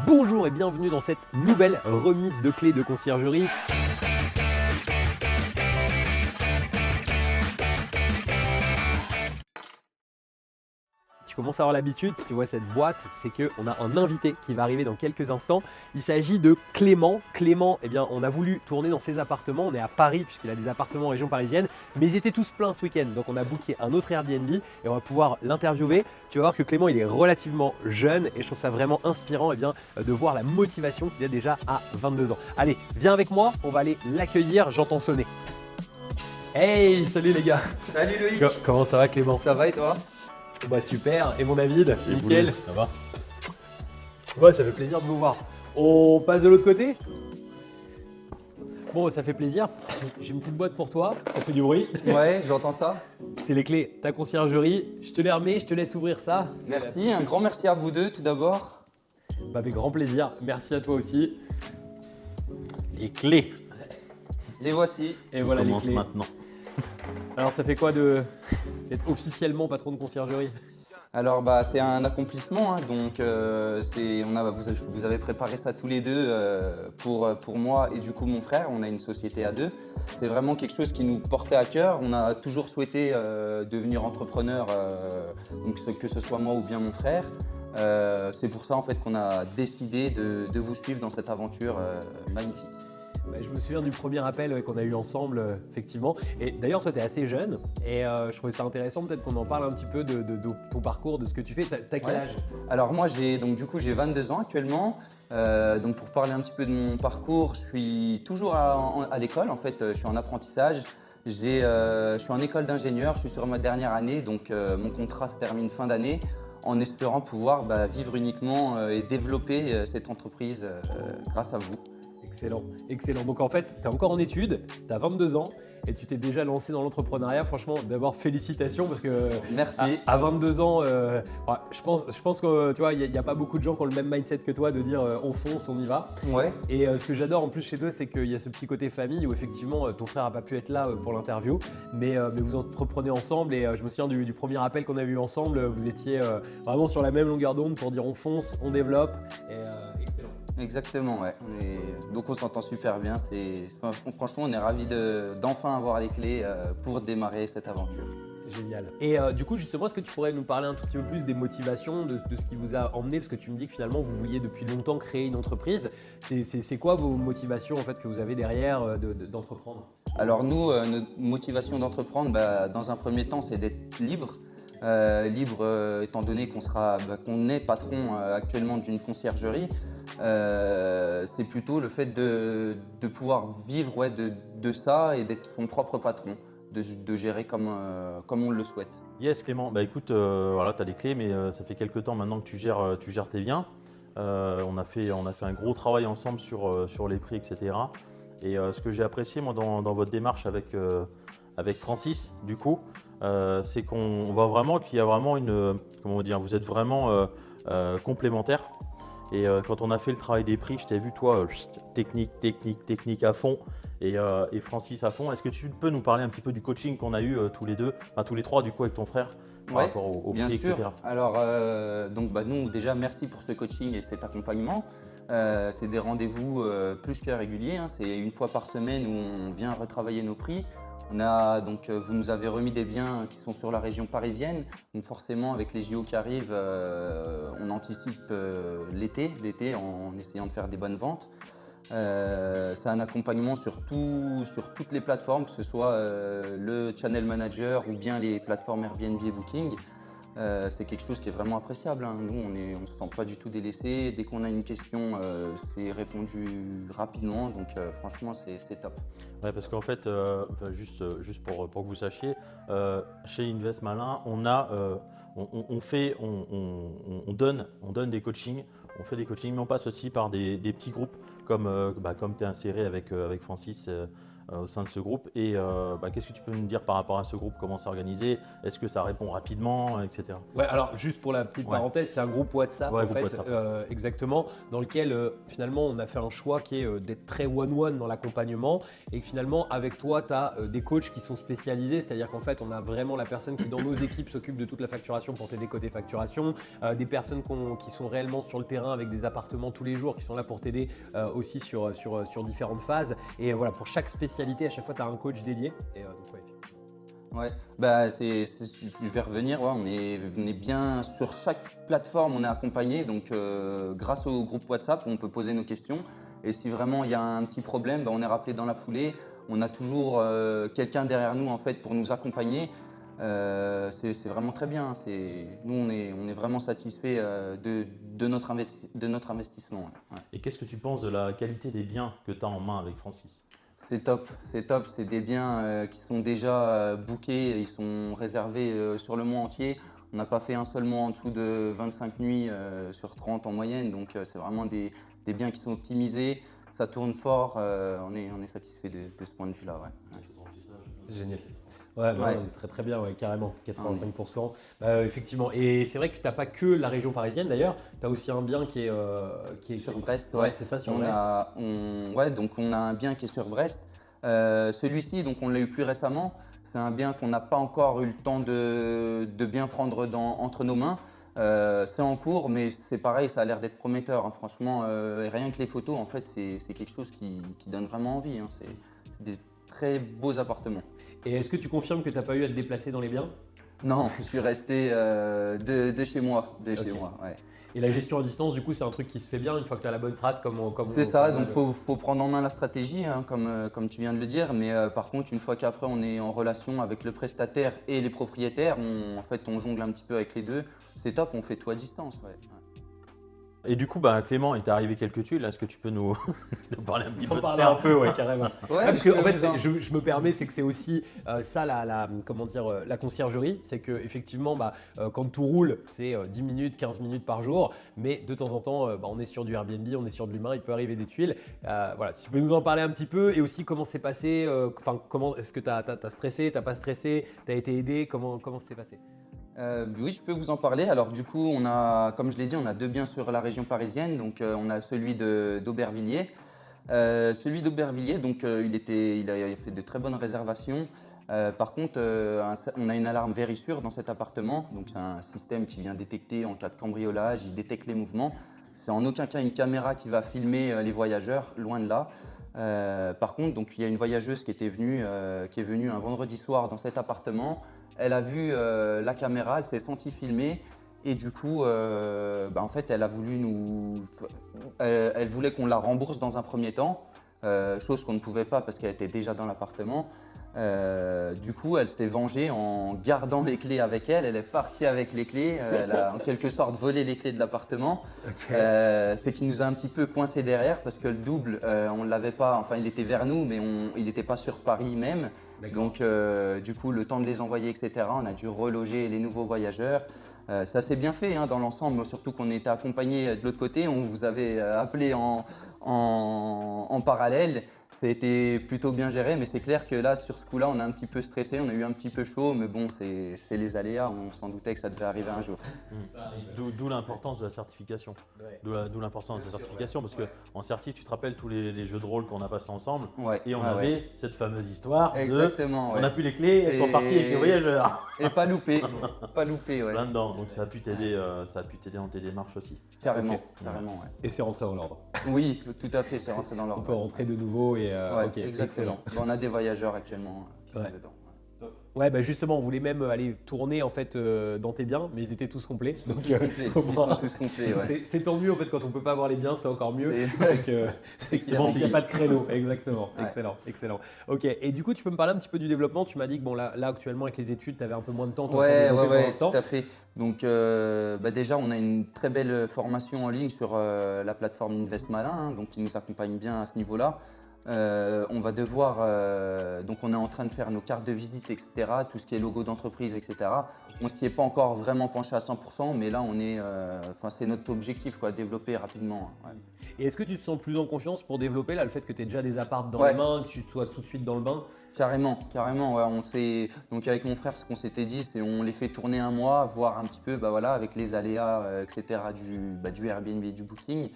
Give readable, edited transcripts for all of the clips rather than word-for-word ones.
Bonjour et bienvenue dans cette nouvelle remise de clés de conciergerie. Tu commences à avoir l'habitude, si tu vois cette boîte, c'est qu'on a un invité qui va arriver dans quelques instants. Il s'agit de Clément. Clément, eh bien, on a voulu tourner dans ses appartements. On est à Paris puisqu'il a des appartements en région parisienne, mais ils étaient tous pleins ce week-end. Donc on a booké un autre Airbnb et on va pouvoir l'interviewer. Tu vas voir que Clément, il est relativement jeune et je trouve ça vraiment inspirant de voir la motivation qu'il a déjà à 22 ans. Allez, viens avec moi, on va aller l'accueillir. J'entends sonner. Hey, salut les gars. Salut Loïc. Comment ça va Clément? Ça va et toi? Bah super, et mon David, Et nickel. Boulot, ça va? Ouais, ça fait plaisir de vous voir. On passe de l'autre côté? Bon, ça fait plaisir. J'ai une petite boîte pour toi, ça fait du bruit. Ouais, j'entends ça. C'est les clés, ta conciergerie. Je te les remets, je te laisse ouvrir ça. Merci, un grand merci à vous deux tout d'abord. Bah, avec grand plaisir, merci à toi aussi. Les clés. Les voici. Et On voilà les commence clés. maintenant. Alors ça fait quoi d'être officiellement patron de conciergerie? Alors c'est un accomplissement, hein, donc vous avez préparé ça tous les deux pour moi et du coup mon frère. On a une société à deux. C'est vraiment quelque chose qui nous portait à cœur. On a toujours souhaité devenir entrepreneur, donc que ce soit moi ou bien mon frère. C'est pour ça en fait qu'on a décidé de vous suivre dans cette aventure magnifique. Bah, je me souviens du premier appel qu'on a eu ensemble, effectivement. Et d'ailleurs, toi, tu es assez jeune et je trouvais ça intéressant peut-être qu'on en parle un petit peu de ton parcours, de ce que tu fais. T'as quel Ouais. âge? Alors moi j'ai 22 ans actuellement. Donc pour parler un petit peu de mon parcours, je suis toujours à l'école. En fait, je suis en apprentissage. Je suis en école d'ingénieur. Je suis sur ma dernière année, donc mon contrat se termine fin d'année, en espérant pouvoir vivre uniquement et développer cette entreprise grâce à vous. Excellent, excellent. Donc en fait, tu es encore en études, tu as 22 ans et tu t'es déjà lancé dans l'entrepreneuriat. Franchement, d'abord félicitations parce que Merci. à 22 ans, je pense que tu vois, il n'y a pas beaucoup de gens qui ont le même mindset que toi de dire on fonce, on y va. Ouais. Et ce que j'adore en plus chez toi, c'est qu'il y a ce petit côté famille où effectivement ton frère n'a pas pu être là pour l'interview, mais vous entreprenez ensemble et je me souviens du premier appel qu'on a eu ensemble, vous étiez vraiment sur la même longueur d'onde pour dire on fonce, on développe. Excellent. Exactement, ouais. Donc on s'entend super bien. Franchement, on est ravis d'enfin avoir les clés pour démarrer cette aventure. Génial. Et du coup, justement, est-ce que tu pourrais nous parler un tout petit peu plus des motivations, de ce qui vous a emmené? Parce que tu me dis que finalement, vous vouliez depuis longtemps créer une entreprise. C'est quoi vos motivations en fait, que vous avez derrière d'entreprendre? Alors nous, notre motivation d'entreprendre, dans un premier temps, c'est d'être libre. Libre étant donné qu'on est patron actuellement d'une conciergerie. C'est plutôt le fait de pouvoir vivre de ça et d'être son propre patron, de gérer comme on le souhaite. Yes Clément, bah écoute, voilà, tu as les clés, mais ça fait quelques temps maintenant que tu gères tes biens. On a fait un gros travail ensemble sur les prix, etc. Et ce que j'ai apprécié moi dans votre démarche avec Francis, du coup, c'est qu'on voit vraiment qu'il y a vraiment comment dire, vous êtes vraiment complémentaires. Et quand on a fait le travail des prix, je t'ai vu toi, technique à fond et Francis à fond. Est-ce que tu peux nous parler un petit peu du coaching qu'on a eu tous les deux, enfin tous les trois du coup avec ton frère par Ouais, rapport au bien prix, sûr. etc. Alors, nous, déjà, merci pour ce coaching et cet accompagnement. C'est des rendez-vous plus que réguliers, hein. C'est une fois par semaine où on vient retravailler nos prix. Vous nous avez remis des biens qui sont sur la région parisienne. Donc forcément, avec les JO qui arrivent, on anticipe l'été en essayant de faire des bonnes ventes. C'est un accompagnement sur toutes les plateformes, que ce soit le Channel Manager ou bien les plateformes Airbnb et Booking. C'est quelque chose qui est vraiment appréciable, hein. Nous, on ne se sent pas du tout délaissé. Dès qu'on a une question, c'est répondu rapidement. Donc franchement, c'est top. Ouais, parce qu'en fait, juste pour que vous sachiez, chez Invest Malin, on donne des coachings, on fait des coachings, mais on passe aussi par des petits groupes comme tu es inséré avec Francis au sein de ce groupe. Et qu'est-ce que tu peux nous dire par rapport à ce groupe? Comment c'est organisé? Est-ce que ça répond rapidement, etc. Ouais, alors juste pour la petite parenthèse, c'est un groupe WhatsApp Ouais, en groupe fait, WhatsApp. exactement, dans lequel finalement on a fait un choix qui est d'être très one-one dans l'accompagnement et que finalement avec toi tu as des coachs qui sont spécialisés, c'est-à-dire qu'en fait on a vraiment la personne qui dans nos équipes s'occupe de toute la facturation pour t'aider côté facturation, des personnes qui sont réellement sur le terrain avec des appartements tous les jours qui sont là pour t'aider aussi sur différentes phases et voilà pour chaque spécialité à chaque fois tu as un coach dédié et donc ouais, effectivement. Ouais, je vais revenir, ouais, on est bien sur chaque plateforme, on est accompagné, donc grâce au groupe WhatsApp, on peut poser nos questions. Et si vraiment il y a un petit problème, on est rappelé dans la foulée. On a toujours quelqu'un derrière nous en fait pour nous accompagner. C'est vraiment très bien. Nous, on est vraiment satisfait de notre investissement. Ouais. Et qu'est-ce que tu penses de la qualité des biens que tu as en main avec Francis? C'est top, c'est top. C'est des biens qui sont déjà bookés, ils sont réservés sur le mois entier. On n'a pas fait un seul mois en dessous de 25 nuits sur 30 en moyenne. Donc c'est vraiment des biens qui sont optimisés. Ça tourne fort. On est satisfait de ce point de vue-là. Ouais. Génial. Ouais, Ouais. très très bien, ouais, carrément, 85%. Effectivement, et c'est vrai que tu n'as pas que la région parisienne d'ailleurs, tu as aussi un bien qui est Sur Brest, ouais, c'est ça, sur Brest. Donc on a un bien qui est sur Brest. Celui-ci, donc on l'a eu plus récemment. C'est un bien qu'on n'a pas encore eu le temps de bien prendre entre nos mains. C'est en cours, mais c'est pareil, ça a l'air d'être prometteur. Hein. Franchement, et rien que les photos, en fait, c'est quelque chose qui donne vraiment envie. Hein. C'est des très beaux appartements. Et est-ce que tu confirmes que tu n'as pas eu à te déplacer dans les biens? Non, je suis resté de chez moi. Ok. Ouais. Et la gestion à distance, du coup, c'est un truc qui se fait bien une fois que tu as la bonne strat C'est ça, donc il faut prendre en main la stratégie, hein, comme tu viens de le dire, mais par contre, une fois qu'après on est en relation avec le prestataire et les propriétaires, on jongle un petit peu avec les deux. C'est top, on fait tout à distance. Ouais. Et du coup, Clément, il t'est arrivé quelques tuiles. Est-ce que tu peux nous parler un petit peu de parler ça? un peu, ouais, carrément. Ouais, Parce que je en peux fait, vous en- je me permets, c'est que c'est aussi ça la conciergerie, c'est que effectivement, quand tout roule, c'est 10 minutes, 15 minutes par jour, mais de temps en temps, on est sur du Airbnb, on est sur de l'humain, il peut arriver des tuiles. Voilà, si tu peux nous en parler un petit peu et aussi comment c'est passé, comment est-ce que tu as stressé, t'as pas stressé, tu as été aidé, comment c'est passé? Oui, je peux vous en parler. Alors du coup, comme je l'ai dit, on a deux biens sur la région parisienne. Donc on a celui d'Aubervilliers. Celui d'Aubervilliers, donc il a fait de très bonnes réservations. Par contre, on a une alarme Vérissure dans cet appartement. Donc c'est un système qui vient détecter en cas de cambriolage, il détecte les mouvements. C'est en aucun cas une caméra qui va filmer les voyageurs, loin de là. Par contre, donc, il y a une voyageuse qui est venue un vendredi soir dans cet appartement. Elle a vu la caméra, elle s'est sentie filmer et du coup, en fait, elle a voulu elle voulait qu'on la rembourse dans un premier temps, chose qu'on ne pouvait pas parce qu'elle était déjà dans l'appartement. Du coup, elle s'est vengée en gardant les clés avec elle. Elle est partie avec les clés. Elle a en quelque sorte volé les clés de l'appartement. C'est qui nous a un petit peu coincé derrière parce que le double, on ne l'avait pas. Enfin, il était vers nous, mais il n'était pas sur Paris même. Donc, du coup, le temps de les envoyer, etc., on a dû reloger les nouveaux voyageurs. Ça s'est bien fait dans l'ensemble, surtout qu'on était accompagnés de l'autre côté. On vous avait appelé en parallèle. Ça a été plutôt bien géré, mais c'est clair que là, sur ce coup-là, on a un petit peu stressé, on a eu un petit peu chaud, mais bon, c'est les aléas, on s'en doutait que ça devait arriver un jour. D'où l'importance de la certification. Ouais. D'où l'importance de la certification, parce qu'en certif, tu te rappelles tous les jeux de rôle qu'on a passés ensemble, Ouais, et on ouais, avait ouais. cette fameuse histoire Exactement, on ouais. n'a plus les clés, elles sont parties avec les voyageurs. Et pas loupé, pas loupé, ouais. Plein dedans, donc ça a pu t'aider dans tes démarches aussi. Carrément, Ok. carrément, ouais. Et c'est rentré dans l'ordre. Oui, tout à fait, c'est rentré dans On l'ordre. peut rentrer de nouveau et Ouais, ok, exactement. excellent. On a des voyageurs actuellement qui Ouais. sont dedans. Ouais, justement, on voulait même aller tourner en fait dans tes biens, mais ils étaient tous complets. Donc, Ils sont tous complets, ouais. c'est tant mieux en fait quand on peut pas avoir les biens, c'est encore mieux. C'est- C'est qu'il n'y a pas de créneau. Exactement, Ouais. excellent, excellent. Ok, et du coup, tu peux me parler un petit peu du développement. Tu m'as dit que bon, là actuellement avec les études, tu avais un peu moins de temps. toi, pour développer pour Ouais, l'instant. tout à fait. Donc déjà, on a une très belle formation en ligne sur la plateforme Invest Malin, hein, donc qui nous accompagne bien à ce niveau-là. On va devoir, donc on est en train de faire nos cartes de visite, etc., tout ce qui est logo d'entreprise, etc. On s'y est pas encore vraiment penché à 100%, mais là on est, c'est notre objectif, quoi, développer rapidement. Ouais. Et est-ce que tu te sens plus en confiance pour développer là, le fait que tu aies déjà des apparts dans Ouais. les mains, que tu sois tout de suite dans le bain? Carrément, carrément. Ouais, donc avec mon frère, ce qu'on s'était dit, c'est on les fait tourner un mois, voir un petit peu, voilà, avec les aléas, etc. du Airbnb et du Booking.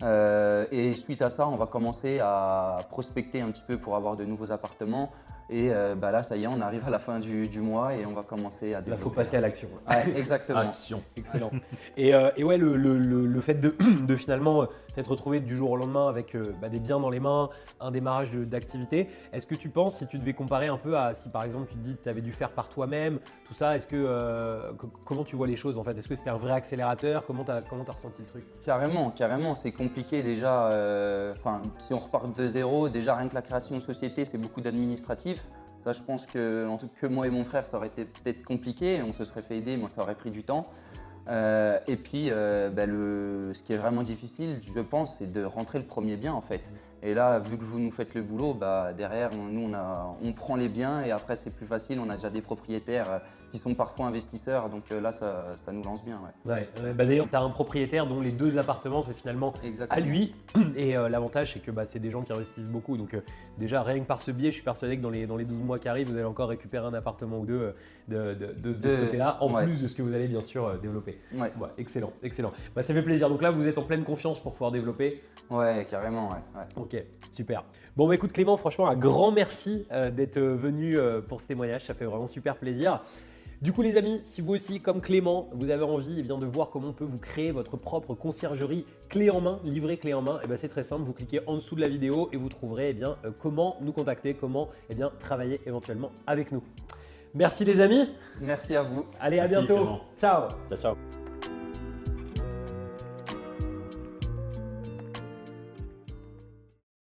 Et suite à ça, on va commencer à prospecter un petit peu pour avoir de nouveaux appartements. Et là, ça y est, on arrive à la fin du mois et on va commencer à Là, développer. faut passer à l'action. Ouais, exactement. Action. Excellent. Et ouais, le fait de finalement t'être retrouvé du jour au lendemain avec des biens dans les mains, un démarrage d'activité, est-ce que tu penses, si tu devais comparer un peu à si par exemple tu te dis que tu avais dû faire par toi-même, tout ça, est-ce que comment tu vois les choses en fait? Est-ce que c'était un vrai accélérateur? Comment t'as ressenti le truc? Carrément, carrément, c'est compliqué déjà. Si on repart de zéro, déjà rien que la création de société, c'est beaucoup d'administratif. Ça, je pense que, en tout cas, moi et mon frère, ça aurait été peut-être compliqué. On se serait fait aider, mais ça aurait pris du temps. Et puis, ce qui est vraiment difficile, je pense, c'est de rentrer le premier bien en fait. Et là, vu que vous nous faites le boulot, derrière, nous, on prend les biens et après, c'est plus facile. On a déjà des propriétaires qui sont parfois investisseurs, donc là, ça nous lance bien. Ouais. Ouais, d'ailleurs, tu as un propriétaire dont les 2 appartements, c'est finalement Exactement. à lui. Et l'avantage, c'est que c'est des gens qui investissent beaucoup. Donc, déjà, rien que par ce biais, je suis persuadé que dans les 12 mois qui arrivent, vous allez encore récupérer un appartement ou deux de ce côté-là, en ouais. plus de ce que vous allez bien sûr développer. Ouais. Ouais, excellent, excellent. Ça fait plaisir. Donc là, vous êtes en pleine confiance pour pouvoir développer. Ouais, carrément, ouais. Ok, super. Bon, écoute Clément, franchement, un grand merci d'être venu pour ce témoignage. Ça fait vraiment super plaisir. Du coup les amis, si vous aussi, comme Clément, vous avez envie de voir comment on peut vous créer votre propre conciergerie clé en main, livrée clé en main, c'est très simple, vous cliquez en dessous de la vidéo et vous trouverez comment nous contacter, comment travailler éventuellement avec nous. Merci les amis. Merci à vous. Allez, à Merci, bientôt. Clément. Ciao. Ciao, ciao.